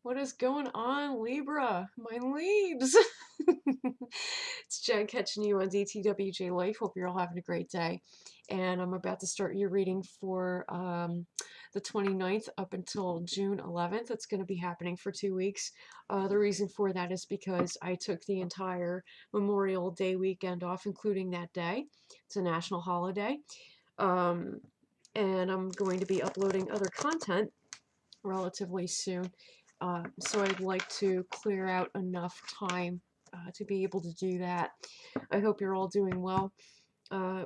What is going on, Libra? My leaves! It's Jen catching you on DTWJ Life. Hope you're all having a great day. And I'm about to start your reading for the 29th up until June 11th. It's going to be happening for 2 weeks. The reason for that is because I took the entire Memorial Day weekend off, including that day. It's a national holiday. Um, and I'm going to be uploading other content relatively soon. So I'd like to clear out enough time to be able to do that. I hope you're all doing well.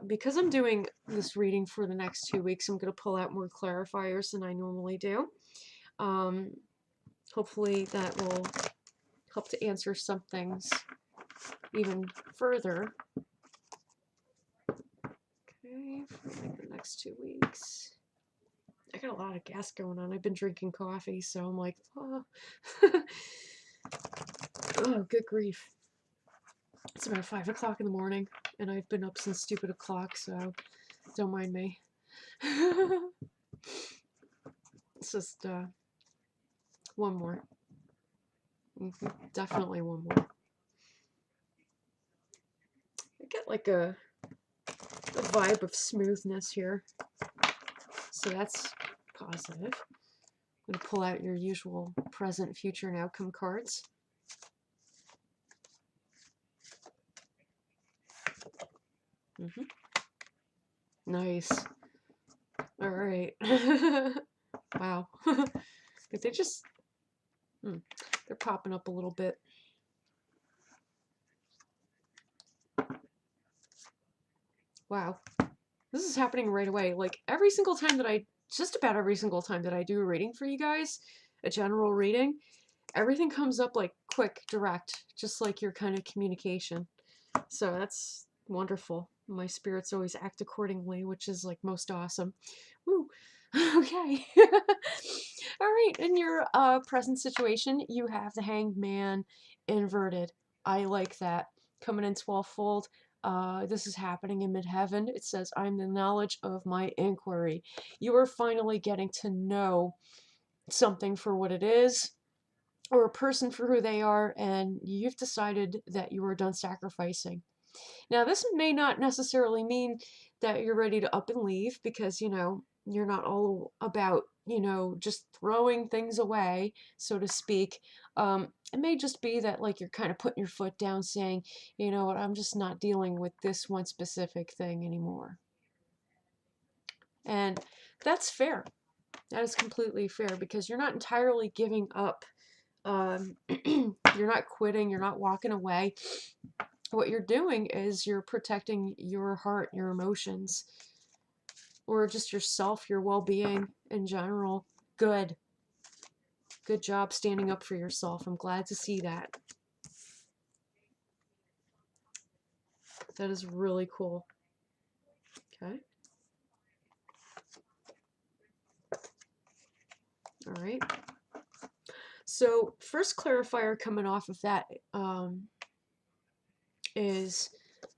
Because I'm doing this reading for the next 2 weeks, I'm going to pull out more clarifiers than I normally do. Um, Hopefully that will help to answer some things even further. Okay, for like the next 2 weeks. I got a lot of gas going on. I've been drinking coffee, so I'm like, oh, oh good grief. It's about 5 o'clock in the morning, and I've been up since stupid o'clock, so don't mind me. It's just one more. Definitely one more. I get like a vibe of smoothness here, so that's positive. I'm going to pull out your usual present, future, and outcome cards. Nice. All right. Wow. They just, they're popping up a little bit. Wow. This is happening right away. Like every single time that just about every single time that I do a reading for you guys, a general reading, everything comes up like quick, direct, just like your kind of communication. So that's wonderful. My spirits always act accordingly, which is like most awesome. Woo. Okay. All right. In your present situation, you have the Hanged Man inverted. I like that. Coming in 12-fold. This is happening in midheaven. It says, I'm the knowledge of my inquiry. You are finally getting to know something for what it is, or a person for who they are, and you've decided that you are done sacrificing. Now, this may not necessarily mean that you're ready to up and leave, because, you're not all about, just throwing things away, so to speak. It may just be that, like, you're kind of putting your foot down saying, you know what, I'm just not dealing with this one specific thing anymore. And that's fair. That is completely fair, because you're not entirely giving up. You're not quitting, you're not walking away. What you're doing is you're protecting your heart, your emotions, or just yourself, your well-being in general. Good job standing up for yourself. I'm glad to see that. That is really cool. Okay. All right. So first clarifier coming off of that is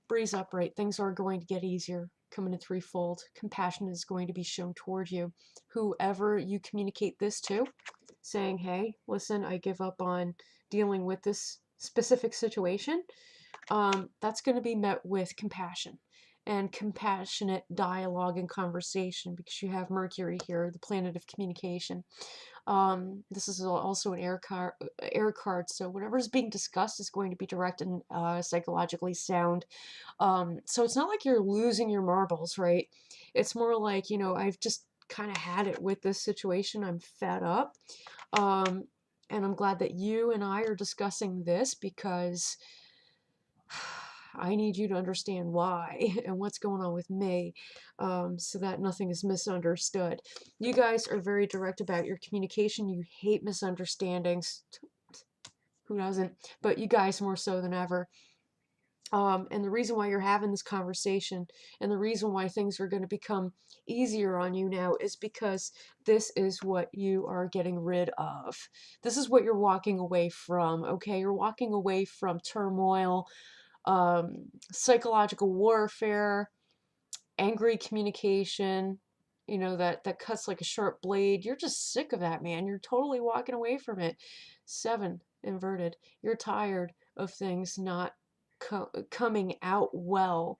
breeze upright. Things are going to get easier. Coming in threefold. Compassion is going to be shown toward you. Whoever you communicate this to, saying, hey, listen, I give up on dealing with this specific situation, that's going to be met with compassion and compassionate dialogue and conversation, because you have Mercury here, the planet of communication. This is also an air card, so whatever is being discussed is going to be direct and psychologically sound. So it's not like you're losing your marbles, right? It's more like, I've just kind of had it with this situation. I'm fed up. And I'm glad that you and I are discussing this, because I need you to understand why and what's going on with me, so that nothing is misunderstood. You guys are very direct about your communication. You hate misunderstandings. Who doesn't? But you guys more so than ever. And the reason why you're having this conversation, and the reason why things are going to become easier on you now, is because this is what you are getting rid of. This is what you're walking away from, okay? You're walking away from turmoil, psychological warfare, angry communication, you know, that cuts like a sharp blade. You're just sick of that, man. You're totally walking away from it. 7, inverted. You're tired of things not coming out well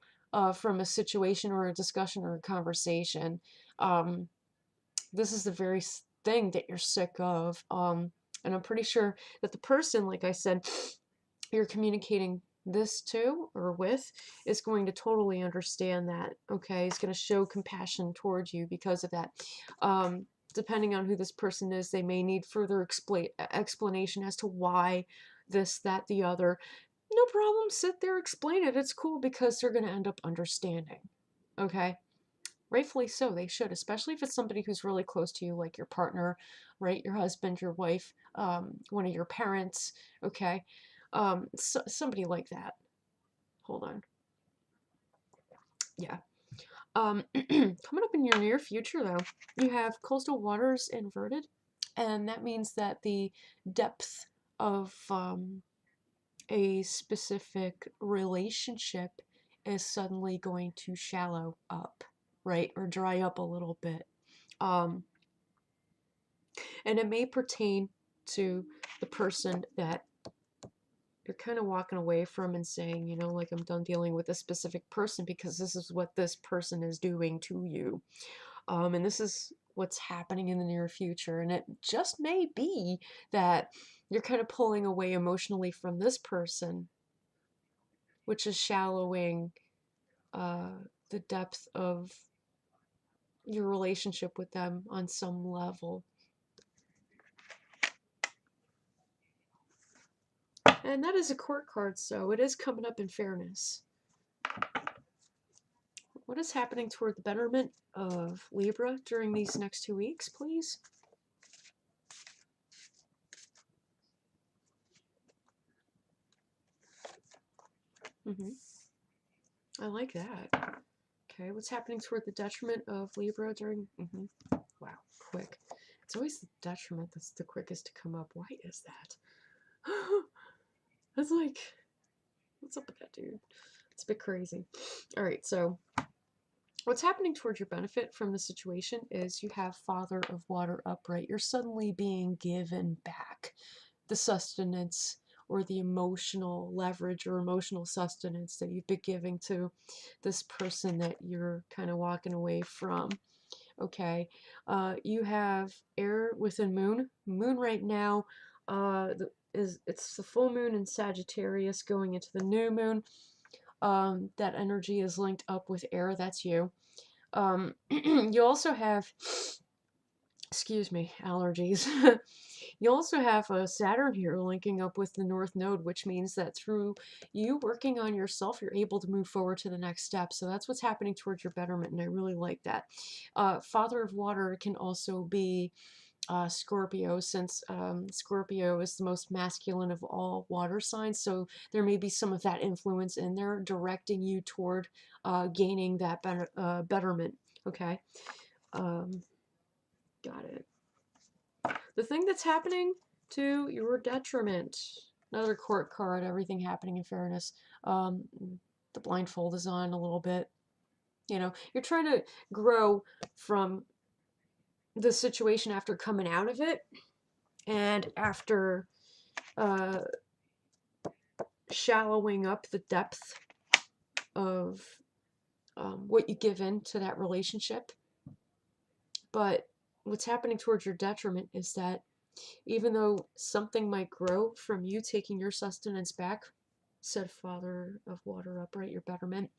from a situation or a discussion or a conversation. This is the very thing that you're sick of. And I'm pretty sure that the person, like I said, you're communicating this to or with is going to totally understand that. Okay, is going to show compassion towards you because of that. Depending on who this person is, they may need further explanation as to why this, that, the other. No problem, sit there, explain it. It's cool because they're going to end up understanding. Okay, rightfully so, they should, especially if it's somebody who's really close to you, like your partner, right? Your husband, your wife, one of your parents. Okay, somebody like that. Hold on. Yeah. Coming up in your near future, though, you have coastal waters inverted, and that means that the depth of a specific relationship is suddenly going to shallow up, right? Or dry up a little bit. And it may pertain to the person that you're kind of walking away from and saying, you know, like, I'm done dealing with this specific person because this is what this person is doing to you. And this is what's happening in the near future. And it just may be that you're kind of pulling away emotionally from this person, which is shallowing the depth of your relationship with them on some level. And that is a court card, so it is coming up in fairness. What is happening toward the betterment of Libra during these next 2 weeks, please? I like that. Okay, what's happening toward the detriment of Libra during... Wow, quick. It's always the detriment that's the quickest to come up. Why is that? That's like... What's up with that, dude? It's a bit crazy. Alright, so... What's happening towards your benefit from the situation is you have Father of Water upright. You're suddenly being given back the sustenance or the emotional leverage or emotional sustenance that you've been giving to this person that you're kind of walking away from. Okay, you have air within moon. Moon right now it's the full moon in Sagittarius going into the new moon. That energy is linked up with air. That's you. You also have, excuse me, allergies. You also have a Saturn here linking up with the North Node, which means that through you working on yourself, you're able to move forward to the next step. So that's what's happening towards your betterment, and I really like that. Father of Water can also be Scorpio, since Scorpio is the most masculine of all water signs. So there may be some of that influence in there directing you toward gaining that betterment. Okay. Got it. The thing that's happening to your detriment. Another court card, everything happening in fairness. The blindfold is on a little bit. You know, you're trying to grow from the situation after coming out of it, and after shallowing up the depth of what you give into that relationship. But what's happening towards your detriment is that even though something might grow from you taking your sustenance back, said Father of Water upright, your betterment,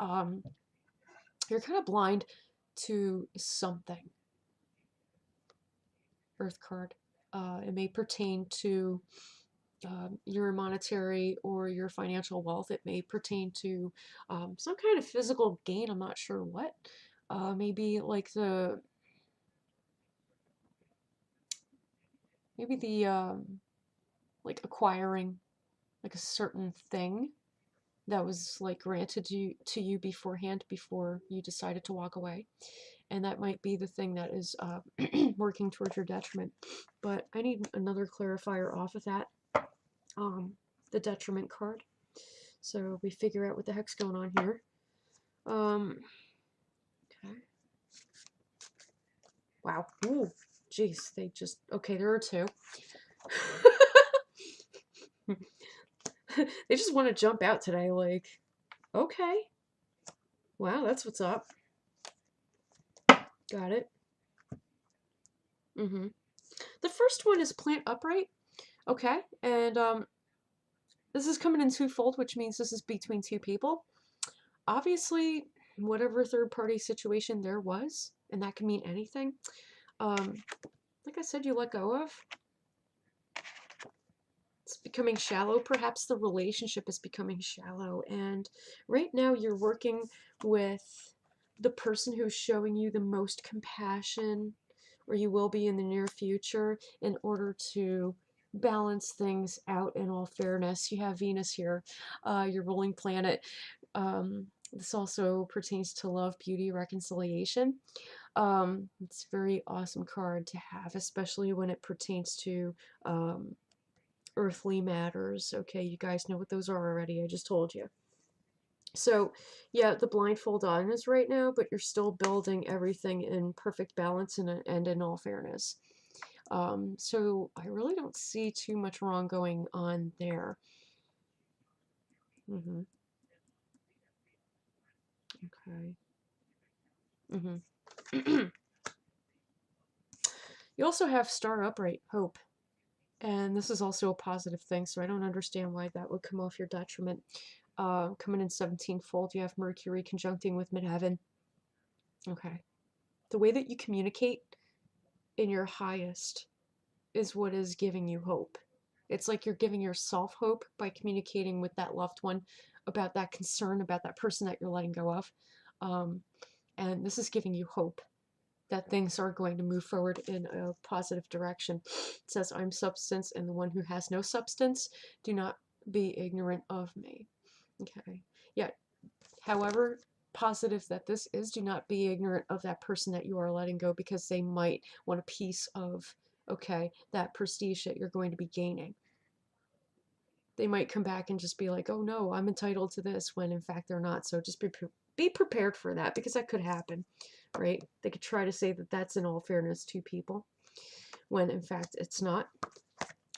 you're kind of blind to something. Earth card. It may pertain to your monetary or your financial wealth. It may pertain to some kind of physical gain. I'm not sure what. Maybe like like acquiring like a certain thing that was like granted to you beforehand before you decided to walk away. And that might be the thing that is working towards your detriment. But I need another clarifier off of that. The detriment card. So we figure out what the heck's going on here. Okay. Wow. Ooh, jeez, they just, okay, there are two. They just want to jump out today, like, okay. Wow, that's what's up. Got it. Mm-hmm. The first one is plant upright. Okay, and this is coming in twofold, which means this is between two people. Obviously, whatever third party situation there was, and that can mean anything. Like I said, you let go of. It's becoming shallow. Perhaps the relationship is becoming shallow, and right now you're working with the person who's showing you the most compassion, or you will be in the near future, in order to balance things out in all fairness. You have Venus here, your ruling planet. This also pertains to love, beauty, reconciliation. It's a very awesome card to have, especially when it pertains to earthly matters. Okay, you guys know what those are already. I just told you. So, yeah, the blindfold on is right now, but you're still building everything in perfect balance and in all fairness. So I really don't see too much wrong going on there. Mm-hmm. Okay. Mm-hmm. You also have star upright hope. And this is also a positive thing, so I don't understand why that would come off your detriment. Coming in 17-fold, you have Mercury conjuncting with midheaven. Okay. The way that you communicate in your highest is what is giving you hope. It's like you're giving yourself hope by communicating with that loved one about that concern, about that person that you're letting go of. And this is giving you hope that things are going to move forward in a positive direction. It says, I'm substance, and the one who has no substance, do not be ignorant of me. Okay. Yeah. However positive that this is, do not be ignorant of that person that you are letting go, because they might want a piece of, okay, that prestige that you're going to be gaining. They might come back and just be like, oh no, I'm entitled to this, when in fact they're not. So just be prepared for that, because that could happen, right? They could try to say that that's in all fairness to people, when in fact it's not.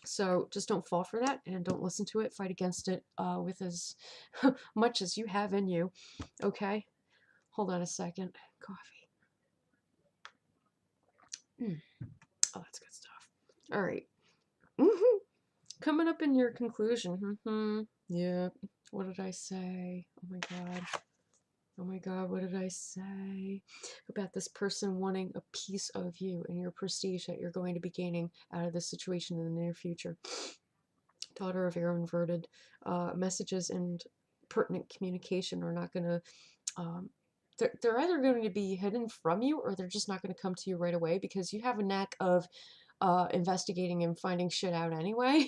So just don't fall for that, and don't listen to it. Fight against it with as much as you have in you. Okay? Hold on a second. Coffee. Oh, that's good stuff. All right. Coming up in your conclusion. Yeah. What did I say? Oh my god. Oh my god, what did I say? About this person wanting a piece of you and your prestige that you're going to be gaining out of this situation in the near future. Daughter of air inverted. Messages and pertinent communication are not going to they're either going to be hidden from you, or they're just not going to come to you right away, because you have a knack of investigating and finding shit out anyway.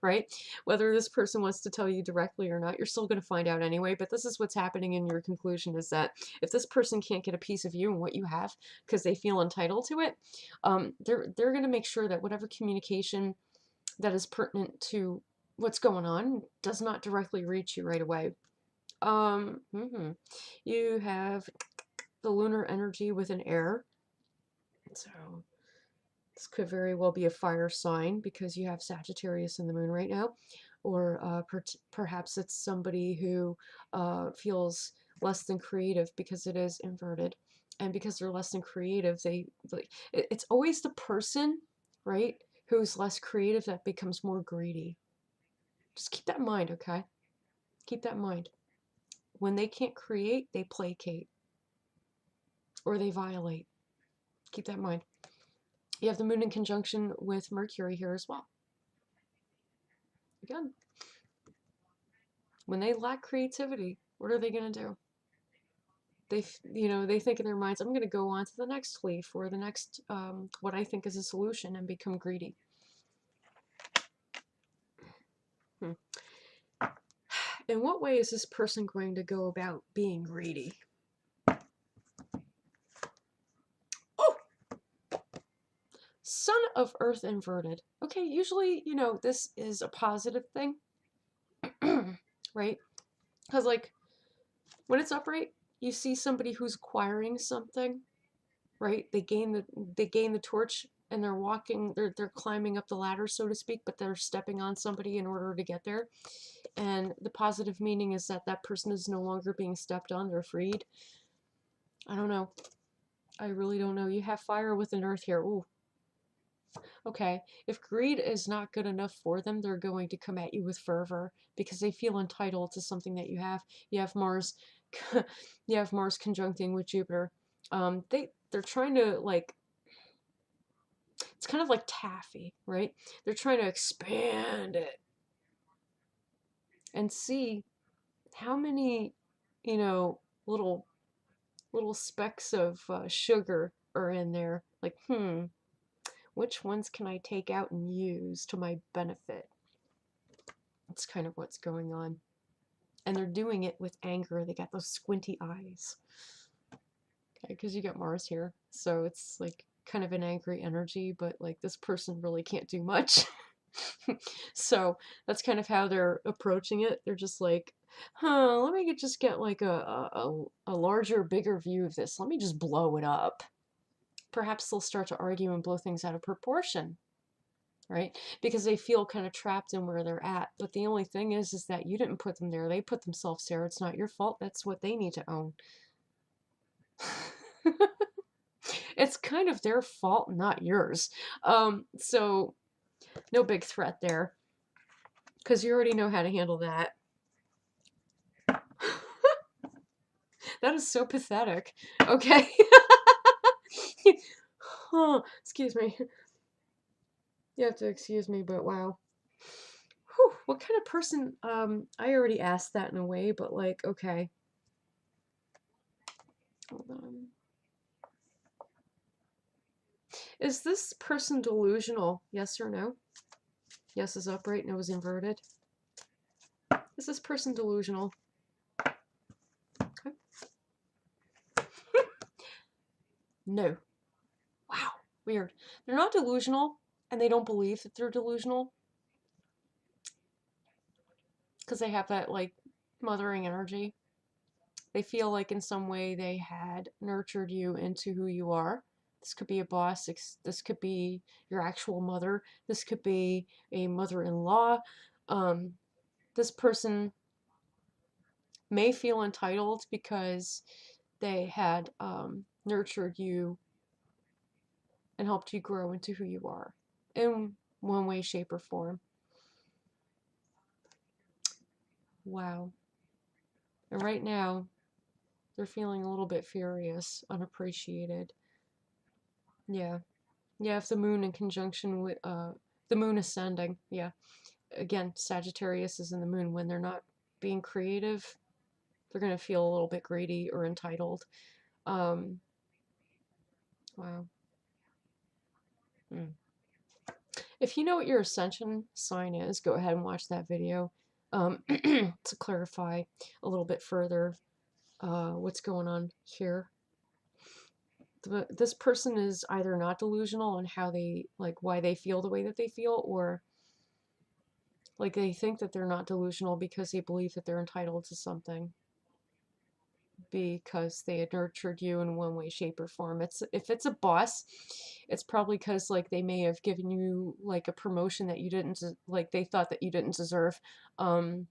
Right? Whether this person wants to tell you directly or not, you're still going to find out anyway. But this is what's happening in your conclusion, is that if this person can't get a piece of you and what you have because they feel entitled to it, they're going to make sure that whatever communication that is pertinent to what's going on does not directly reach you right away. You have the lunar energy with an air, so this could very well be a fire sign, because you have Sagittarius in the moon right now, or perhaps it's somebody who feels less than creative because it is inverted, and because they're less than creative, it's always the person, right, who's less creative that becomes more greedy. Just keep that in mind, okay? Keep that in mind. When they can't create, they placate, or they violate. Keep that in mind. You have the moon in conjunction with Mercury here as well. Again, when they lack creativity, what are they going to do? They think in their minds, I'm going to go on to the next leaf, or the next, what I think is a solution, and become greedy. In what way is this person going to go about being greedy? Oh! Son of Earth inverted. Okay, usually, this is a positive thing, right? Because, when it's upright, you see somebody who's acquiring something, right? They gain the torch and they're walking, they're climbing up the ladder, so to speak, but they're stepping on somebody in order to get there. And the positive meaning is that that person is no longer being stepped on, they're freed. I don't know. I really don't know. You have fire with an earth here. Ooh. Okay. If greed is not good enough for them, they're going to come at you with fervor because they feel entitled to something that you have. You have Mars you have Mars conjuncting with Jupiter. They're trying to, like, it's kind of like taffy, right? They're trying to expand it and see how many, you know, little specks of sugar are in there. Like, which ones can I take out and use to my benefit? That's kind of what's going on. And they're doing it with anger. They got those squinty eyes. Okay, because you got Mars here. So it's like kind of an angry energy, but like this person really can't do much. So that's kind of how they're approaching it. They're just like, let me just get like a larger, bigger view of this. Let me just blow it up. Perhaps they'll start to argue and blow things out of proportion, right? Because they feel kind of trapped in where they're at. But the only thing is that you didn't put them there. They put themselves there. It's not your fault. That's what they need to own. It's kind of their fault, not yours. So no big threat there, because you already know how to handle that. That is so pathetic. Okay. Oh, excuse me. You have to excuse me, but wow. Whew, what kind of person? I already asked that in a way, but like, okay. Hold on. Is this person delusional? Yes or no? Yes is upright, no is inverted. Is this person delusional? Okay. No. Wow, weird. They're not delusional, and they don't believe that they're delusional. Because they have that, like, mothering energy. They feel like in some way they had nurtured you into who you are. This could be a boss. This could be your actual mother. This could be a mother-in-law. This person may feel entitled because they had nurtured you and helped you grow into who you are in one way, shape, or form. Wow. And right now, they're feeling a little bit furious, unappreciated. Yeah. Yeah, if the moon in conjunction with the moon ascending, yeah. Again, Sagittarius is in the moon. When they're not being creative, they're gonna feel a little bit greedy or entitled. Um, wow. Mm. If you know what your ascension sign is, go ahead and watch that video to clarify a little bit further what's going on here. This person is either not delusional on how they, like, why they feel the way that they feel, or like they think that they're not delusional because they believe that they're entitled to something because they had nurtured you in one way, shape, or form. It's if it's a boss, it's probably because like they may have given you like a promotion that you didn't like they thought that you didn't deserve, or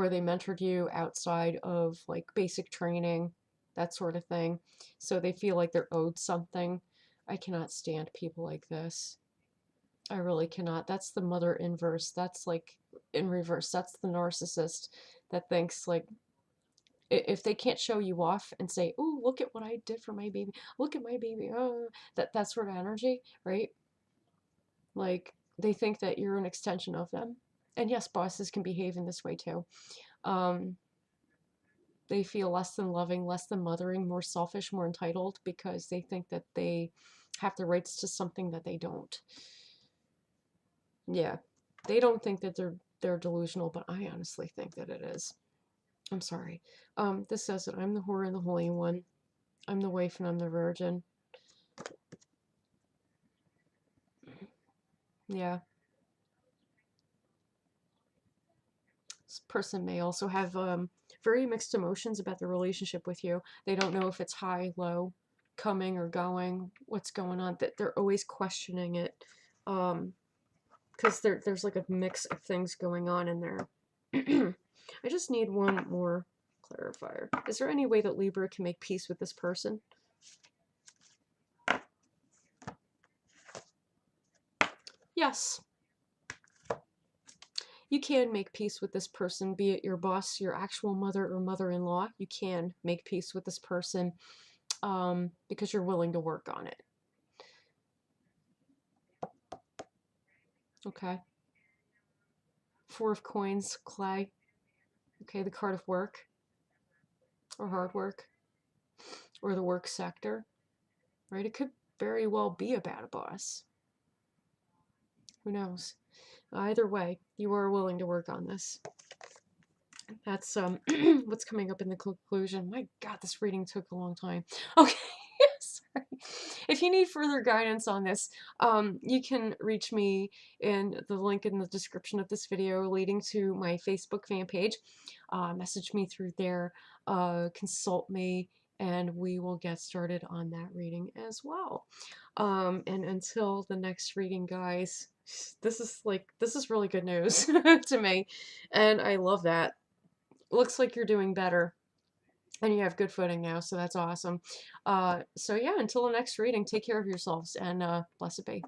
they mentored you outside of like basic training, that sort of thing. So they feel like they're owed something. I cannot stand people like this. I really cannot. That's the mother inverse. That's like in reverse. That's the narcissist that thinks like if they can't show you off and say, "Oh, look at what I did for my baby. Look at my baby." Oh, that sort of energy, right? Like they think that you're an extension of them. And yes, bosses can behave in this way too. Um, they feel less than loving, less than mothering, more selfish, more entitled because they think that they have the rights to something that they don't. Yeah, they don't think that they're delusional, but I honestly think that it is. I'm sorry. This says that I'm the whore and the holy one. I'm the wife and I'm the virgin. Yeah. This person may also have very mixed emotions about the relationship with you. They don't know if it's high, low, coming or going, what's going on. That they're always questioning it, because there's like a mix of things going on in there. I just need one more clarifier. Is there any way that Libra can make peace with this person? Yes. You can make peace with this person, be it your boss, your actual mother or mother-in-law. You can make peace with this person because you're willing to work on it. Okay. Four of Coins, clay. Okay, the card of work or hard work or the work sector, right? It could very well be about a boss. Who knows? Either way, you are willing to work on this. That's what's coming up in the conclusion. My God, this reading took a long time. Okay, sorry. If you need further guidance on this, you can reach me in the link in the description of this video leading to my Facebook fan page. Message me through there, consult me, and we will get started on that reading as well. And until the next reading, guys, this is really good news to me, and I love that. Looks like you're doing better and you have good footing now, so that's awesome. So yeah, until the next reading, take care of yourselves and blessed be.